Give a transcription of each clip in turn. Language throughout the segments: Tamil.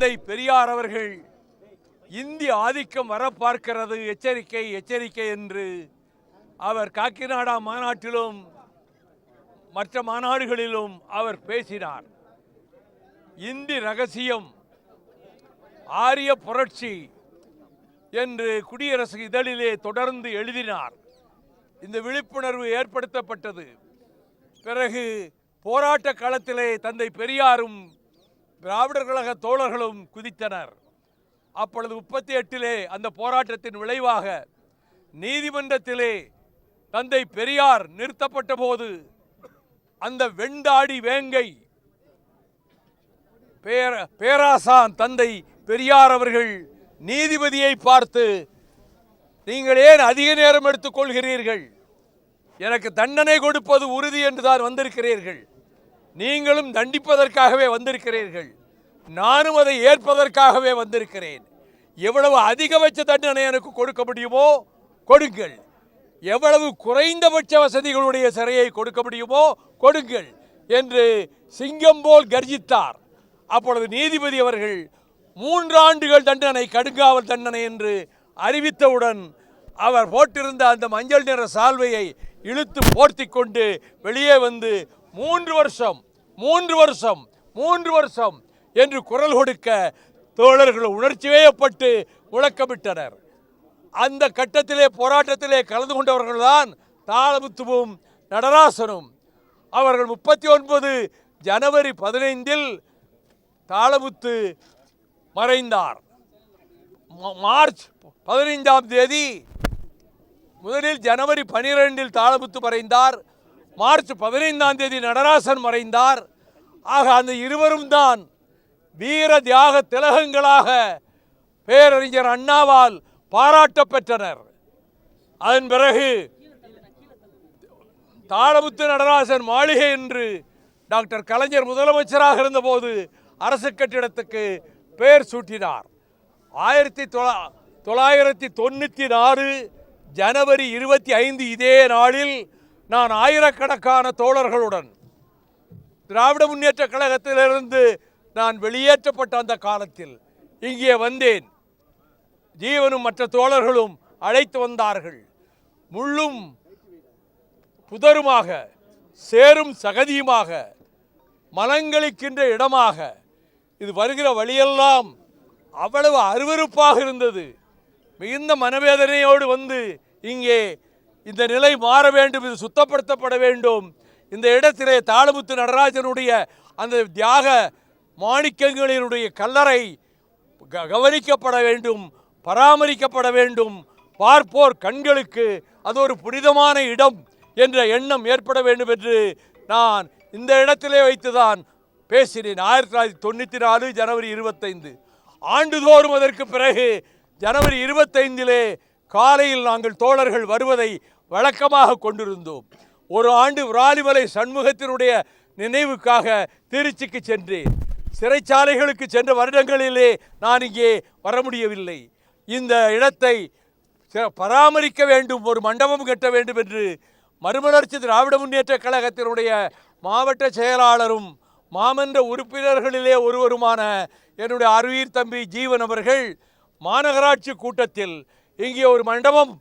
தந்தை பெரியார் அவர்கள் இந்திய ஆதிக்கம் வர பார்க்கிறது, எச்சரிக்கை எச்சரிக்கை என்று அவர் காக்கிநாடா மாநாட்டிலும் மற்ற மாநாடுகளிலும் அவர் பேசினார். இந்தி ரகசியம், ஆரிய புரட்சி என்று குடியரசு இதழிலே தொடர்ந்து எழுதினார். இந்த விழிப்புணர்வு ஏற்படுத்தப்பட்டது. பிறகு போராட்ட களத்திலே தந்தை பெரியாரும் திராவிடர் கழக தோழர்களும் குதித்தனர். அப்பொழுது 38 அந்த போராட்டத்தின் விளைவாக நீதிமன்றத்திலே தந்தை பெரியார் நிறுத்தப்பட்ட போது அந்த வெண்டாடி வேங்கை பேராசான் தந்தை பெரியார் அவர்கள் நீதிபதியை பார்த்து, நீங்கள் ஏன் அதிக நேரம் எடுத்துக்கொள்கிறீர்கள்? எனக்கு தண்டனை கொடுப்பது உறுதி என்றுதான் வந்திருக்கிறீர்கள். நீங்களும் தண்டிப்பதற்காகவே வந்திருக்கிறீர்கள், நானும் அதை ஏற்பதற்காகவே வந்திருக்கிறேன். எவ்வளவு அதிகபட்ச தண்டனை எனக்கு கொடுக்க முடியுமோ கொடுங்கள், எவ்வளவு குறைந்தபட்ச வசதிகளுடைய சிறையை கொடுக்க முடியுமோ கொடுங்கள் என்று சிங்கம் போல் கர்ஜித்தார். அப்பொழுது நீதிபதி அவர்கள் 3 ஆண்டுகள் தண்டனை, கடுங்காவல் தண்டனை என்று அறிவித்தவுடன் அவர் போட்டிருந்த அந்த மஞ்சள் நிற சால்வையை இழுத்து போர்த்தி கொண்டு வெளியே வந்து 3 வருஷம் 3 வருஷம் 3 வருஷம் என்று குரல் கொடுக்க தோழர்கள் உணர்ச்சி வயப்பட்டு முழக்கமிட்டனர். அந்த கட்டத்திலே போராட்டத்திலே கலந்து கொண்டவர்கள்தான் தாளமுத்துவும் நடராசனும். அவர்கள் 39 ஜனவரி 15 தாளமுத்து மறைந்தார். மார்ச் 15 முதலில் ஜனவரி 12 தாளமுத்து மறைந்தார். மார்ச் 15 நடராசன் மறைந்தார். ஆக அந்த இருவரும் தான் வீர தியாக திலகங்களாக பேரறிஞர் அண்ணாவால் பாராட்ட பெற்றனர். அதன் பிறகு தாளமுத்து நடராசன் மாளிகை என்று டாக்டர் கலைஞர் முதலமைச்சராக இருந்தபோது அரசு கட்டிடத்துக்கு பெயர் சூட்டினார். 1994 ஜனவரி 25 இதே நாளில் நான் ஆயிரக்கணக்கான தோழர்களுடன் திராவிட முன்னேற்ற கழகத்திலிருந்து நான் வெளியேற்றப்பட்ட அந்த காலத்தில் இங்கே வந்தேன். ஜீவனும் மற்ற தோழர்களும் அழைத்து வந்தார்கள். முள்ளும் புதருமாக, சேரும் சகதியுமாக, மனங்களிக்கின்ற இடமாக இது வருகிற வழியெல்லாம் அவ்வளவு அருவருப்பாக இருந்தது. மிகுந்த மனவேதனையோடு வந்து இங்கே இந்த நிலை மாற வேண்டும், இது சுத்தப்படுத்தப்பட வேண்டும். இந்த இடத்திலே தாளமுத்து நடராஜனுடைய அந்த தியாக மாணிக்கங்களினுடைய கல்லறை கவனிக்கப்பட வேண்டும், பராமரிக்கப்பட வேண்டும். பார்ப்போர் கண்களுக்கு அது ஒரு புனிதமான இடம் என்ற எண்ணம் ஏற்பட வேண்டும் என்று நான் இந்த இடத்திலே வைத்துதான் பேசினேன். 1994 ஜனவரி 25 ஆண்டுதோறும் அதற்கு பிறகு ஜனவரி 25 காலையில் நாங்கள் தோழர்கள் வருவதை வழக்கமாக கொண்டிருந்தோம். ஒரு ஆண்டு விராலிமலை சண்முகத்தினுடைய நினைவுக்காக திருச்சிக்கு சென்றேன். சிறைச்சாலைகளுக்கு சென்ற வருடங்களிலே நான் இங்கே வர முடியவில்லை. இந்த இடத்தை பராமரிக்க வேண்டும், ஒரு மண்டபம் கட்ட வேண்டும் என்று மறுமலர்ச்சி திராவிட முன்னேற்ற கழகத்தினுடைய மாவட்ட செயலாளரும் மாமன்ற உறுப்பினர்களிலே ஒருவருமான என்னுடைய அருவீர் தம்பி ஜீவன் அவர்கள் மாநகராட்சி கூட்டத்தில் இங்கே ஒரு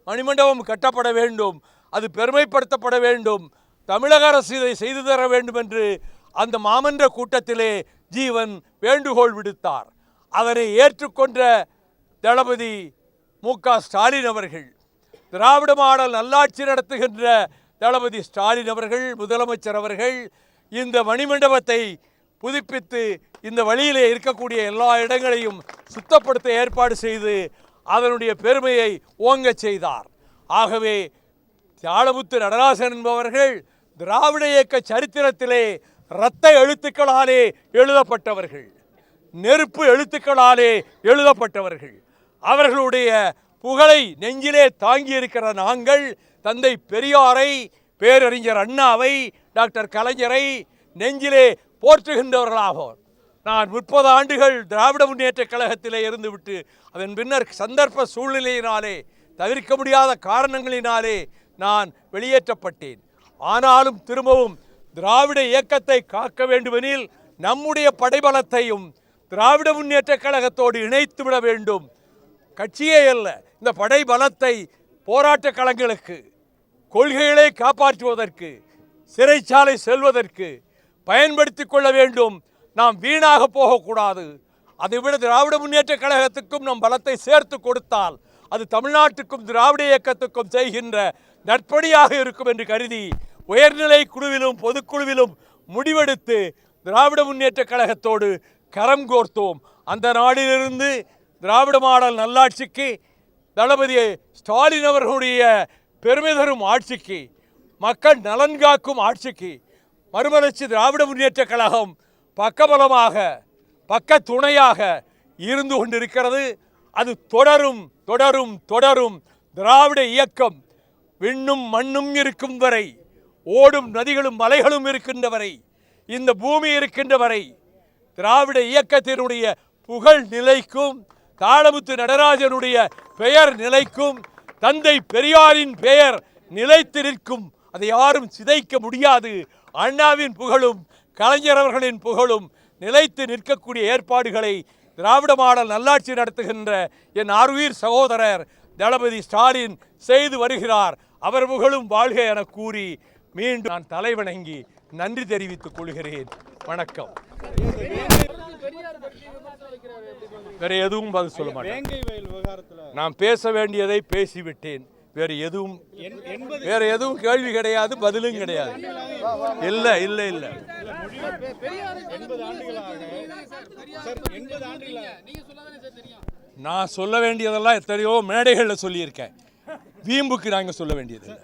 மணிமண்டபம் கட்டப்பட வேண்டும், அது பெருமைப்படுத்தப்பட வேண்டும், தமிழக அரசு இதை செய்து தர வேண்டும் என்று அந்த மாமன்ற கூட்டத்திலே ஜீவன் வேண்டுகோள் விடுத்தார். அதனை ஏற்றுக்கொண்ட தளபதி மு.க. ஸ்டாலின் அவர்கள், திராவிட மாடல் நல்லாட்சி நடத்துகின்ற தளபதி ஸ்டாலின் அவர்கள், முதலமைச்சர் அவர்கள் இந்த மணிமண்டபத்தை புதுப்பித்து இந்த வழியிலே இருக்கக்கூடிய எல்லா இடங்களையும் சுத்தப்படுத்த ஏற்பாடு செய்து அதனுடைய பெருமையை ஓங்கச் செய்தார். ஆகவே தாளமுத்து நடராசன் என்பவர்கள் திராவிட இயக்க சரித்திரத்திலே இரத்த எழுத்துக்களாலே எழுதப்பட்டவர்கள், நெருப்பு எழுத்துக்களாலே எழுதப்பட்டவர்கள். அவர்களுடைய புகழை நெஞ்சிலே தாங்கி இருக்கிற நாங்கள் தந்தை பெரியாரை, பேரறிஞர் அண்ணாவை, டாக்டர் கலைஞரை நெஞ்சிலே போற்றுகின்றவர்களாகும். நான் 30 ஆண்டுகள் திராவிட முன்னேற்ற கழகத்திலே இருந்துவிட்டு அதன் பின்னர் சந்தர்ப்ப சூழ்நிலையினாலே, தவிர்க்க முடியாத காரணங்களினாலே நான் வெளியேற்றப்பட்டேன். ஆனாலும் திரும்பவும் திராவிட இயக்கத்தை காக்க வேண்டுமெனில் நம்முடைய படைபலத்தையும் திராவிட முன்னேற்ற கழகத்தோடு இணைத்து விட வேண்டும். கட்சியே அல்ல, இந்த படை பலத்தை போராட்ட களங்களுக்கு, கொள்கைகளை காப்பாற்றுவதற்கு, சிறைச்சாலை செல்வதற்கு பயன்படுத்திக் கொள்ள வேண்டும். நாம் வீணாக போகக்கூடாது. அதைவிட திராவிட முன்னேற்ற கழகத்துக்கும் நம் பலத்தை சேர்த்து கொடுத்தால் அது தமிழ்நாட்டுக்கும் திராவிட இயக்கத்துக்கும் செய்கின்ற நற்பணியாக இருக்கும் என்று கருதி உயர்நிலை குழுவிலும் பொதுக்குழுவிலும் முடிவெடுத்து திராவிட முன்னேற்ற கழகத்தோடு கரம் கோர்த்தோம். அந்த நாளிலிருந்து திராவிட மாடல் நல்லாட்சிக்கு, தளபதி ஸ்டாலின் அவர்களுடைய பெருமை தரும் ஆட்சிக்கு, மக்கள் நலன் காக்கும் ஆட்சிக்கு மறுமலர்ச்சி திராவிட முன்னேற்ற கழகம் பக்கபலமாக, பக்க துணையாக இருந்து கொண்டிருக்கிறது. அது தொடரும் தொடரும் தொடரும். திராவிட இயக்கம் விண்ணும் மண்ணும் இருக்கும் வரை, ஓடும் நதிகளும் மலைகளும் இருக்கின்ற வரை, இந்த பூமி இருக்கின்ற வரை திராவிட இயக்கத்தினுடைய புகழ் நிலைக்கும், தாளமுத்து நடராஜனுடைய பெயர் நிலைக்கும், தந்தை பெரியாரின் பெயர் நிலைத்து நிற்கும். அதை யாரும் சிதைக்க முடியாது. அண்ணாவின் புகழும் கலைஞர் அவர்களின் புகழும் நிலைத்து நிற்கக்கூடிய ஏற்பாடுகளை திராவிட மாடல் நல்லாட்சி நடத்துகின்ற என் ஆருயிர் சகோதரர் தளபதி ஸ்டாலின் செய்து வருகிறார். அவர் புகழும் வாழ்க என கூறி மீண்டும் நான் தலைவணங்கி நன்றி தெரிவித்துக் கொள்கிறேன். வணக்கம். வேற எதுவும் பதில் சொல்ல மாட்டேன். நான் பேச வேண்டியதை பேசிவிட்டேன். வேற எதுவும் கேள்வி கிடையாது, பதிலும் கிடையாது. இல்ல இல்ல இல்ல நான் சொல்ல வேண்டியதெல்லாம் எத்தனையோ மேடைகள்ல சொல்லியிருக்கேன். வீம்புக்கு நாங்க சொல்ல வேண்டியது இல்லை.